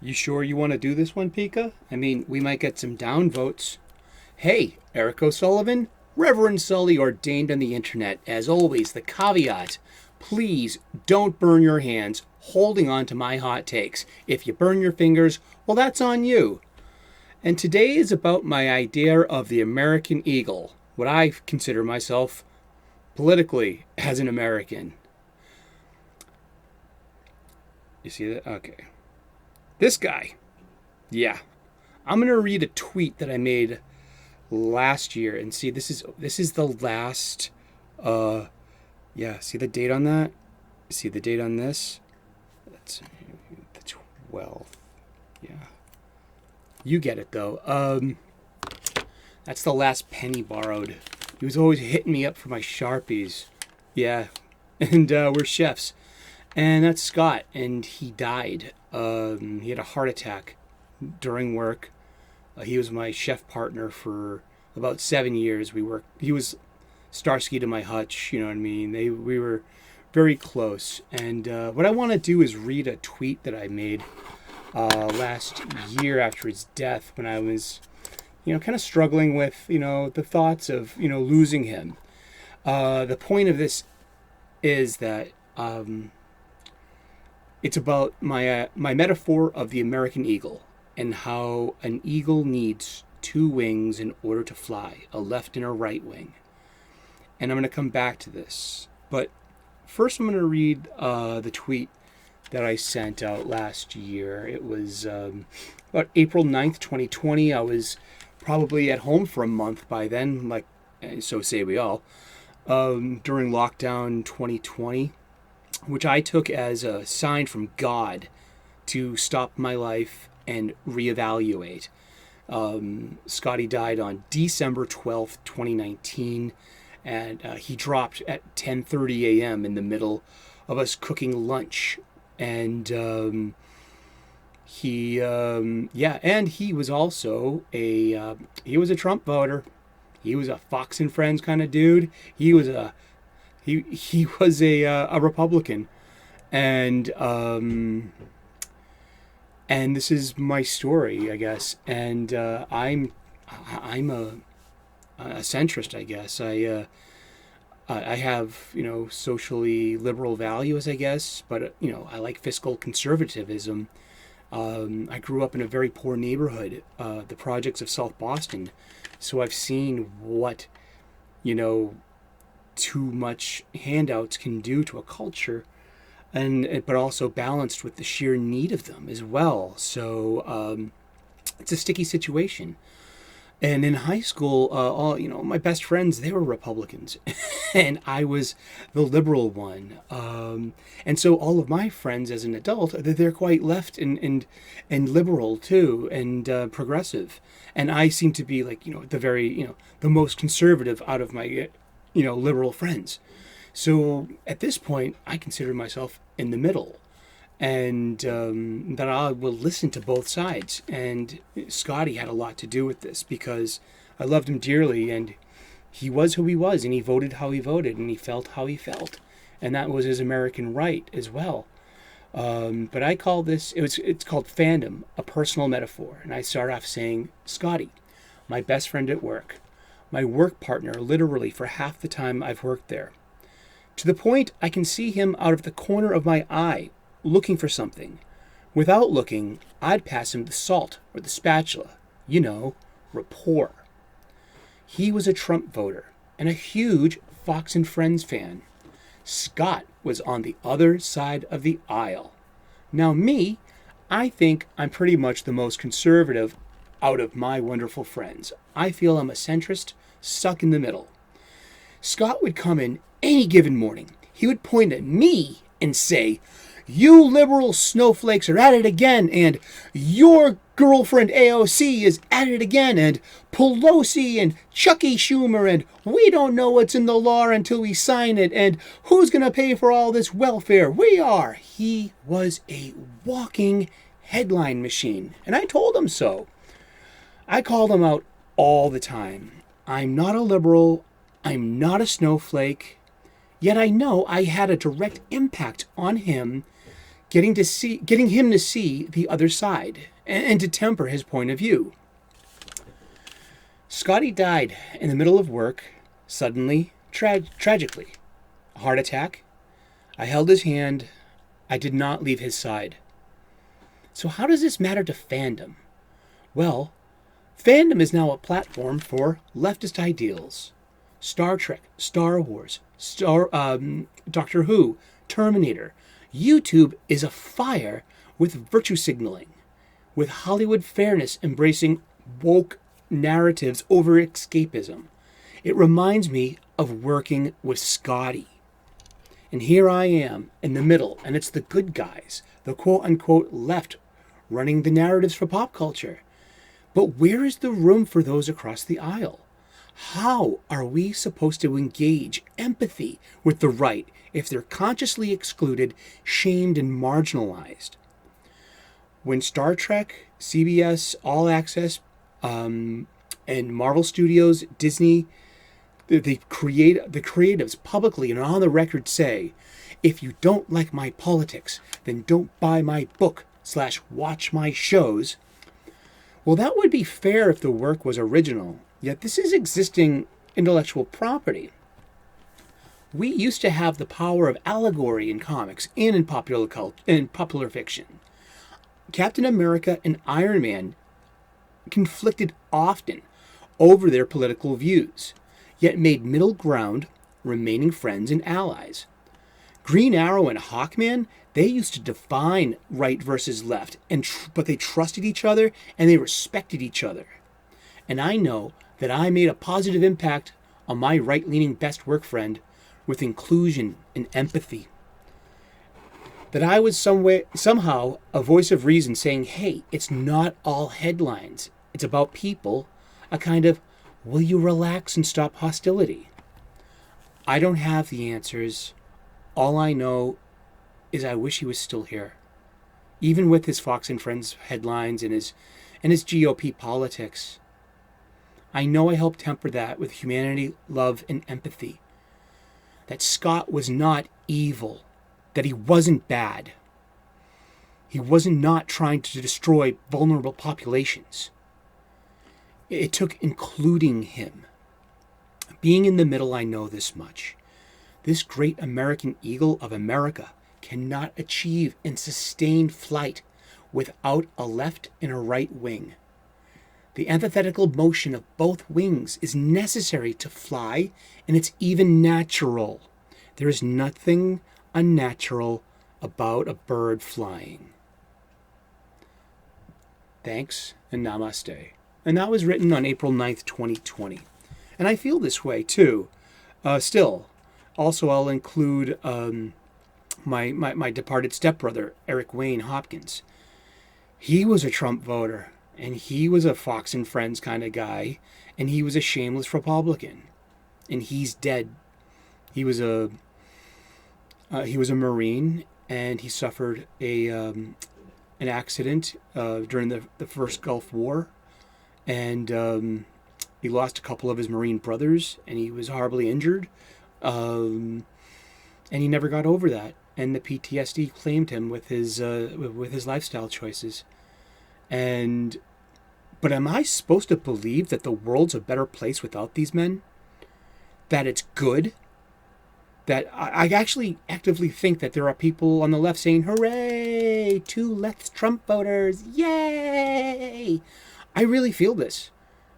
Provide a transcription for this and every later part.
You sure you want to do this one, Pika? I mean, we might get some down votes. Hey, Eric O'Sullivan, Reverend Sully ordained on the internet. As always, the caveat: please don't burn your hands holding on to my hot takes. If you burn your fingers, well, that's on you. And today is about my idea of the American eagle, what I consider myself politically as an American. You see that? Okay. This guy. Yeah. I'm going to read a tweet that I made last year and see this is the last see the date on that? See the date on this? That's the 12th. Yeah. You get it though. That's the last penny borrowed. He was always hitting me up for my Sharpies. Yeah. And we're chefs. And that's Scott, and he died. He had a heart attack during work. He was my chef partner for about 7 years. He was Starsky to my Hutch, you know what I mean? We were very close. And what I want to do is read a tweet that I made last year after his death, when I was, kind of struggling with, the thoughts of, losing him. The point of this is that it's about my metaphor of the American eagle, and how an eagle needs two wings in order to fly, a left and a right wing. And I'm going to come back to this. But first I'm going to read the tweet that I sent out last year. It was about April 9th, 2020. I was probably at home for a month by then, like so say we all, during lockdown 2020, which I took as a sign from God to stop my life and reevaluate. Scotty died on December 12th, 2019, and he dropped at 10:30 a.m. in the middle of us cooking lunch. And he was also he was a Trump voter. He was a Fox and Friends kind of dude. He was a Republican, and this is my story, I guess. And I'm a centrist, I guess. I have socially liberal values, I guess, but I like fiscal conservatism. I grew up in a very poor neighborhood, the projects of South Boston, so I've seen what too much handouts can do to a culture, but also balanced with the sheer need of them as well. So it's a sticky situation. And in high school, all my best friends, they were Republicans, and I was the liberal one. And so all of my friends as an adult, they're quite left and liberal too, and progressive. And I seem to be like the very the most conservative out of my liberal friends. So at this point, I consider myself in the middle, and that I will listen to both sides. And Scotty had a lot to do with this, because I loved him dearly, and he was who he was, and he voted how he voted, and he felt how he felt, and that was his American right as well. But I call this, it's called fandom, a personal metaphor. And I start off saying, Scotty, my best friend at work, my work partner literally for half the time I've worked there. To the point I can see him out of the corner of my eye looking for something. Without looking, I'd pass him the salt or the spatula. Rapport. He was a Trump voter and a huge Fox and Friends fan. Scott was on the other side of the aisle. Now me, I think I'm pretty much the most conservative out of my wonderful friends. I feel I'm a centrist, stuck in the middle. Scott would come in any given morning. He would point at me and say, "You liberal snowflakes are at it again," and "Your girlfriend AOC is at it again," and "Pelosi and Chucky Schumer," and "We don't know what's in the law until we sign it," and "Who's going to pay for all this welfare? We are." He was a walking headline machine, and I told him so. I called him out all the time. I'm not a liberal. I'm not a snowflake. Yet I know I had a direct impact on him getting him to see the other side and to temper his point of view. Scotty died in the middle of work, suddenly, tragically. A heart attack. I held his hand. I did not leave his side. So how does this matter to fandom? Well, fandom is now a platform for leftist ideals. Star Trek, Star Wars, Doctor Who, Terminator. YouTube is afire with virtue signaling, with Hollywood fairness embracing woke narratives over escapism. It reminds me of working with Scotty. And here I am in the middle, and it's the good guys, the quote-unquote left, running the narratives for pop culture. But where is the room for those across the aisle? How are we supposed to engage empathy with the right if they're consciously excluded, shamed, and marginalized? When Star Trek, CBS, All Access, and Marvel Studios, Disney, the creatives publicly and on the record say, if you don't like my politics, then don't buy my book / watch my shows. Well, that would be fair if the work was original, yet this is existing intellectual property. We used to have the power of allegory in comics and in popular fiction. Captain America and Iron Man conflicted often over their political views, yet made middle ground, remaining friends and allies. Green Arrow and Hawkman, they used to define right versus left, but they trusted each other and they respected each other. And I know that I made a positive impact on my right-leaning best work friend with inclusion and empathy. That I was somehow a voice of reason saying, hey, it's not all headlines. It's about people, a kind of, will you relax and stop hostility? I don't have the answers. All I know is I wish he was still here. Even with his Fox and Friends headlines and his GOP politics. I know I helped temper that with humanity, love, and empathy. That Scott was not evil. That he wasn't bad. He wasn't not trying to destroy vulnerable populations. It took including him. Being in the middle, I know this much. This great American eagle of America cannot achieve and sustain flight without a left and a right wing. The antithetical motion of both wings is necessary to fly, and it's even natural. There is nothing unnatural about a bird flying. Thanks and namaste. And that was written on April 9th, 2020. And I feel this way too. Still. Also, I'll include my departed stepbrother, Eric Wayne Hopkins. He was a Trump voter, and he was a Fox and Friends kind of guy, and he was a shameless Republican. And he's dead. He was a Marine, and he suffered an accident during the first Gulf War, and he lost a couple of his Marine brothers, and he was horribly injured, and he never got over that. And the PTSD claimed him with his lifestyle choices. But am I supposed to believe that the world's a better place without these men? That it's good? That I actually actively think that there are people on the left saying, hooray, 2 left Trump voters, yay! I really feel this,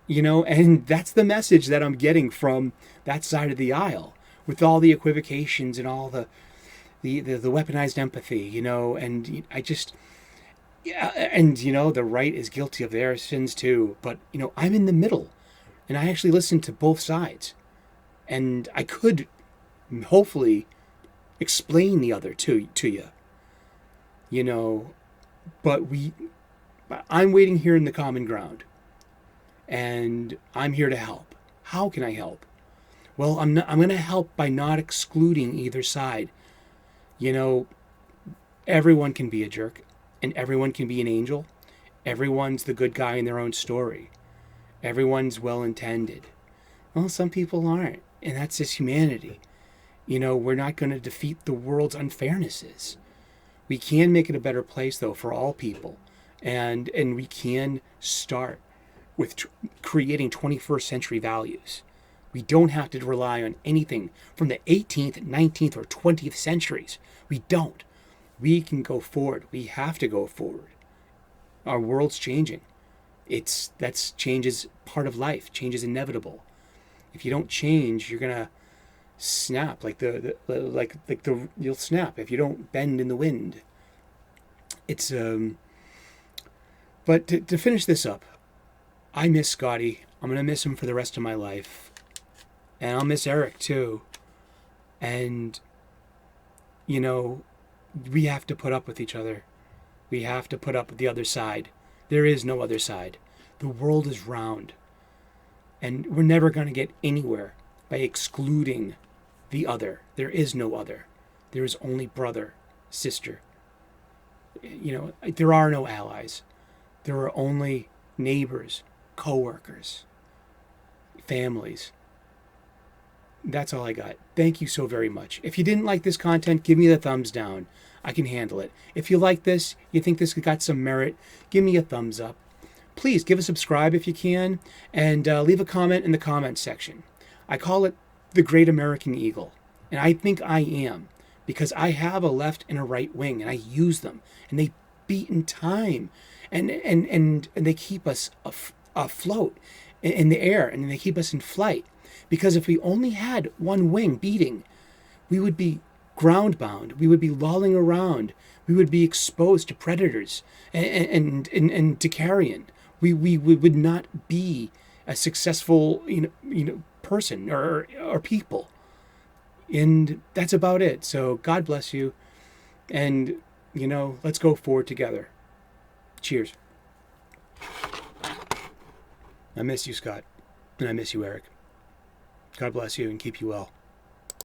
and that's the message that I'm getting from that side of the aisle, with all the equivocations and all the weaponized empathy, and I just, yeah, and, the right is guilty of their sins too, but, I'm in the middle, and I actually listen to both sides, and I could hopefully explain the other to you, but I'm waiting here in the common ground, and I'm here to help. How can I help? Well, I'm going to help by not excluding either side. Everyone can be a jerk, and everyone can be an angel. Everyone's the good guy in their own story. Everyone's well-intended. Well, some people aren't, and that's just humanity. We're not going to defeat the world's unfairnesses. We can make it a better place, though, for all people. And we can start with creating 21st century values. We don't have to rely on anything from the 18th, 19th, or 20th centuries. We don't. We can go forward. We have to go forward. Our world's changing. Change is part of life. Change is inevitable. If you don't change, you're gonna snap you'll snap if you don't bend in the wind. It's But to finish this up, I miss Scotty. I'm gonna miss him for the rest of my life, and I'll miss Eric too. And we have to put up with each other. We have to put up with the other side. There is no other side. The world is round. And we're never going to get anywhere by excluding the other. There is no other. There is only brother, sister. There are no allies. There are only neighbors, coworkers, families. That's all I got. Thank you so very much. If you didn't like this content, give me the thumbs down. I can handle it. If you like this, you think this got some merit, give me a thumbs up. Please give a subscribe if you can, and leave a comment in the comment section. I call it the Great American Eagle, and I think I am, because I have a left and a right wing, and I use them, and they beat in time, and they keep us afloat in the air, and they keep us in flight. Because if we only had one wing beating, we would be ground-bound. We would be lolling around. We would be exposed to predators and to carrion. We would not be a successful person or people. And that's about it. So God bless you. And let's go forward together. Cheers. I miss you, Scott. And I miss you, Eric. God bless you and keep you well.